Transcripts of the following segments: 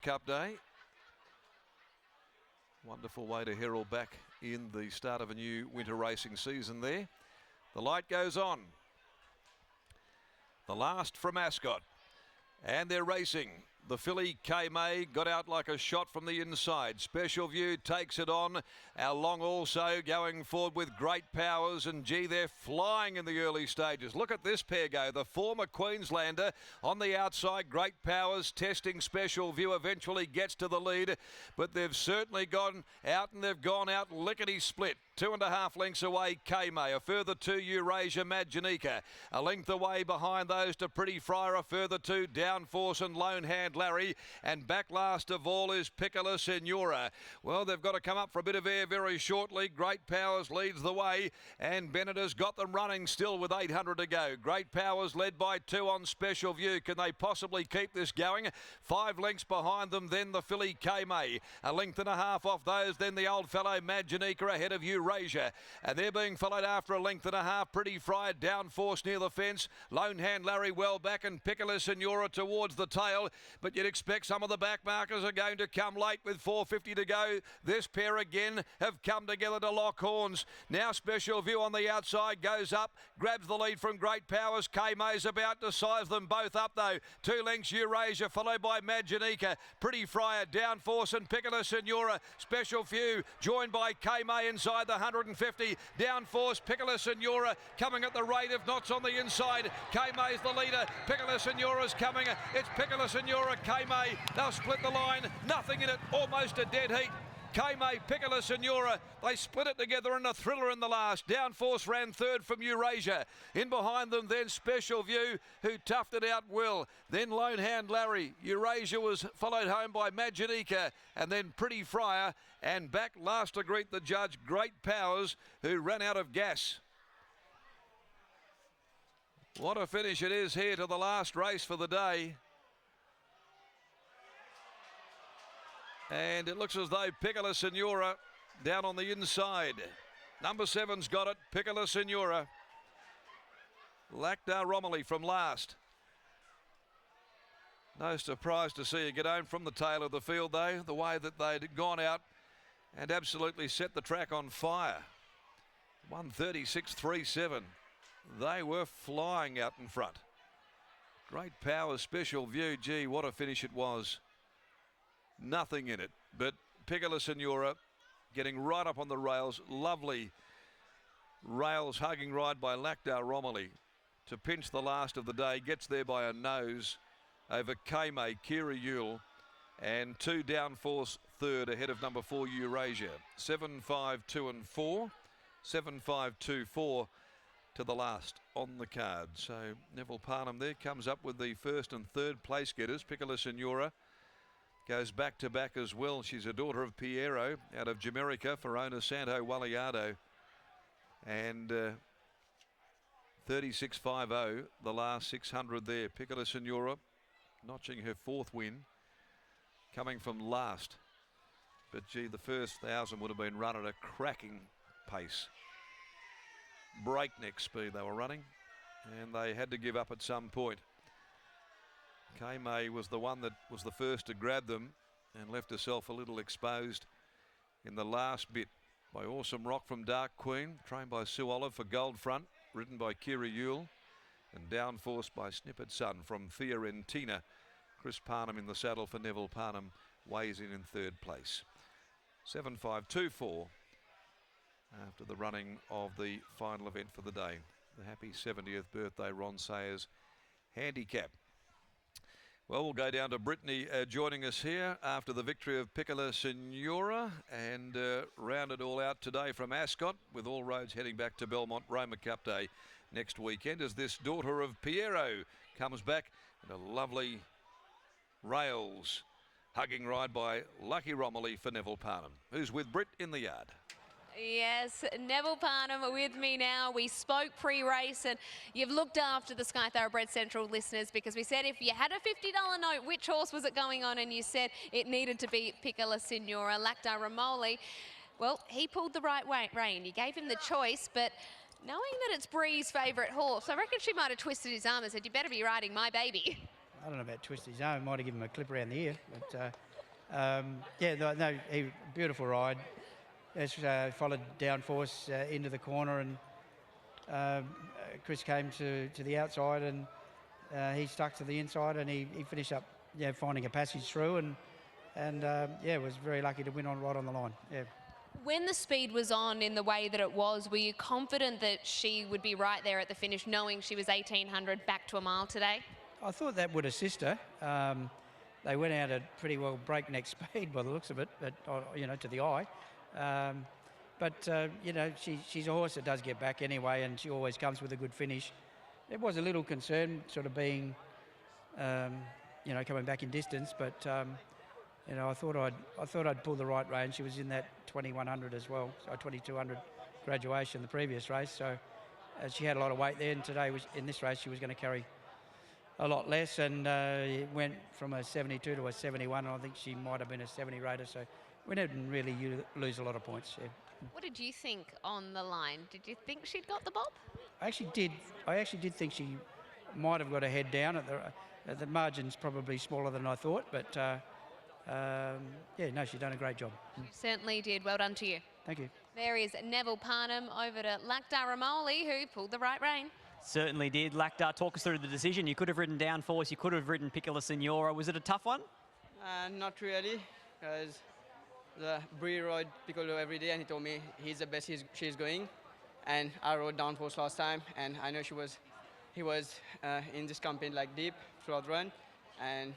Cup Day. Wonderful way to herald back in the start of a new winter racing season there. The light goes on. The last from Ascot. And they're racing. The filly K-May got out like a shot from the inside. Special View takes it on. Our Long also going forward with great powers. And gee, they're flying in the early stages. Look at this pair go. The former Queenslander on the outside. Great powers testing Special View. Eventually gets to the lead. But they've certainly gone out, and they've gone out lickety split. 2.5 lengths away, K-May. A further 2, Eurasia Maginica. A length away behind those to Pretty Friar. A further 2, Downforce and Lone Hand Larry. And back last of all is Piccola Senora. Well, they've got to come up for a bit of air very shortly. Great Powers leads the way. And Bennett has got them running still with 800 to go. Great Powers led by 2 on Special View. Can they possibly keep this going? 5 lengths behind them, then the filly K-May. A length and a half off those, then the old fellow Maginica ahead of Eurasia. And they're being followed after a length and a half. Pretty Friar, Downforce near the fence. Lone Hand Larry well back, and Piccola Senora towards the tail. But you'd expect some of the back markers are going to come late with 4:50 to go. This pair again have come together to lock horns. Now Special View on the outside goes up, grabs the lead from Great Powers. K-May's about to size them both up though. 2 lengths Eurasia, followed by Maginica. Pretty Friar, Downforce and Piccola Senora. Special View joined by K-May inside the 150. Downforce, Piccola Senora coming at the rate of knots on the inside. K-May's the leader. Piccola Senora's coming. It's Piccola Senora, K-May. They'll split the line. Nothing in it. Almost a dead heat. K-May, Piccola Senora, they split it together in a thriller in the last. Downforce ran third from Eurasia. In behind them then Special View, who toughed it out well. Then Lone Hand Larry. Eurasia was followed home by Maginica, and then Pretty Friar. And back last to greet the judge, Great Powers, who ran out of gas. What a finish it is here to the last race for the day. And it looks as though Piccola Senora down on the inside. Number 7's got it, Piccola Senora. Lactar Romilly from last. No surprise to see her get home from the tail of the field though, the way that they'd gone out and absolutely set the track on fire. 136.37. They were flying out in front. Great Power, Special View. Gee, what a finish it was. Nothing in it, but Piccola Senora getting right up on the rails. Lovely rails hugging ride by Lactar Romilly to pinch the last of the day. Gets there by a nose over K-May, Kira Yule, and 2 Downforce third ahead of number 4 Eurasia. 7, 5, 2 and 4. 7, 5, 2, 4 to the last on the card. So Neville Parnham there comes up with the first and third place getters. Piccola Senora goes back to back as well. She's a daughter of Piero out of Jamaica for owner Santo Waliardo. And 36.50 the last 600 there. Piccola Senora notching her 4th win, coming from last. But gee, the first 1,000 would have been run at a cracking pace. Breakneck speed they were running, and they had to give up at some point. K-May was the one that was the first to grab them and left herself a little exposed in the last bit by Awesome Rock from Dark Queen, trained by Sue Olive for Gold Front, ridden by Kira Yule, and Downforce by Snippet Sun from Fiorentina. Chris Parnham in the saddle for Neville Parnham weighs in 3rd place. 7.524 after the running of the final event for the day. The happy 70th birthday Ron Sayers handicap. Well, we'll go down to Brittany joining us here after the victory of Piccola Senora, and round it all out today from Ascot, with all roads heading back to Belmont Roma Cup Day next weekend, as this daughter of Piero comes back in a lovely rails hugging ride by Lucky Romilly for Neville Parnham, who's with Britt in the yard. Yes, Neville Parnham with me now. We spoke pre-race, and you've looked after the Sky Thoroughbred Central listeners, because we said if you had a $50 note, which horse was it going on? And you said it needed to be Piccola Senora. Lactar Romilly, well, he pulled the right rein. You gave him the choice, but knowing that it's Bree's favourite horse, I reckon she might have twisted his arm and said, you better be riding my baby. I don't know about twisting his arm. Might have given him a clip around the ear, but Yeah, no, beautiful ride. It's followed downforce into the corner, and Chris came to the outside, and he stuck to the inside, and he finished up, finding a passage through, and was very lucky to win right on the line. Yeah. When the speed was on in the way that it was, were you confident that she would be right there at the finish, knowing she was 1800 back to a mile today? I thought that would assist her. They went out at pretty well breakneck speed by the looks of it, but to the eye. She's a horse that does get back anyway, and she always comes with a good finish. It was a little concern, sort of being, coming back in distance, but I thought I'd pull the right rein. She was in that 2100 as well, so 2200 graduation the previous race. So she had a lot of weight there, and today in this race she was going to carry a lot less, and it went from a 72 to a 71, and I think she might have been a 70 rater, so we didn't really lose a lot of points. Yeah. What did you think on the line? Did you think she'd got the bob? I actually did think she might have got her head down. At the margin's probably smaller than I thought, but she's done a great job. You certainly did. Well done to you. Thank you. There is Neville Parnham over to Lactar Ramoli, who pulled the right rein. Certainly did. Lactar, talk us through the decision. You could have ridden downforce, you could have ridden Piccola Signora. Was it a tough one? Not really, because the Bree rode Piccolo every day, and he told me he's the best she's going. And I rode downforce last time, and I know he was in this campaign like deep throughout the run, and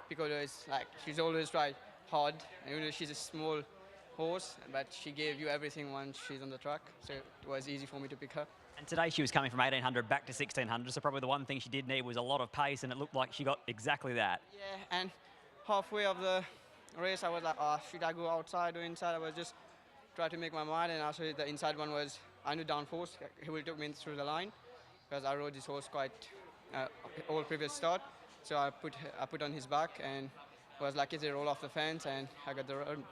Piccolo is like, she's always tried hard, and she's a small horse, but she gave you everything once she's on the track, so it was easy for me to pick her. And today she was coming from 1800 back to 1600, so probably the one thing she did need was a lot of pace, and it looked like she got exactly that. Yeah, and halfway of the race, I was like, should I go outside or inside? I was just trying to make my mind, and actually the inside one was, I knew downforce. He will take me through the line, because I rode this horse quite all previous start, so I put on his back, and was lucky to roll off the fence, and I got the road.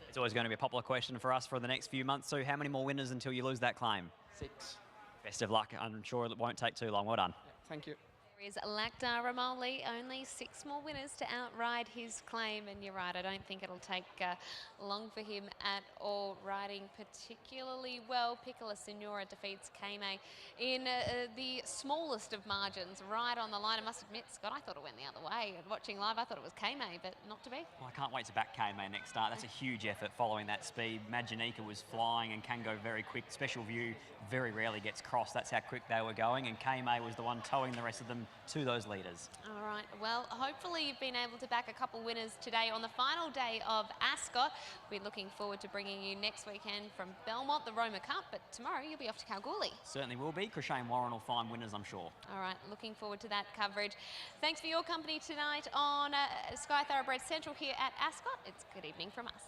It's always going to be a popular question for us for the next few months, so how many more winners until you lose that claim? 6. Best of luck. I'm sure it won't take too long. Well done. Yeah, thank you. There is Lactar Ramoli, only 6 more winners to outride his claim, and you're right, I don't think it'll take long for him at all. Riding particularly well, Piccola Signora defeats Kame in the smallest of margins, right on the line. I must admit, Scott, I thought it went the other way. Watching live, I thought it was Kame, but not to be. Well, I can't wait to back Kame next start. That's a huge effort following that speed. Maginica was flying and can go very quick. Special View very rarely gets crossed. That's how quick they were going, and Kame was the one towing the rest of them to those leaders. All right, well, hopefully you've been able to back a couple winners today on the final day of Ascot. We're looking forward to bringing you next weekend from Belmont, the Roma Cup, but tomorrow you'll be off to Kalgoorlie. Certainly will be. Crishane Warren will find winners, I'm sure. All right, looking forward to that coverage. Thanks for your company tonight on Sky Thoroughbred Central here at Ascot. It's good evening from us.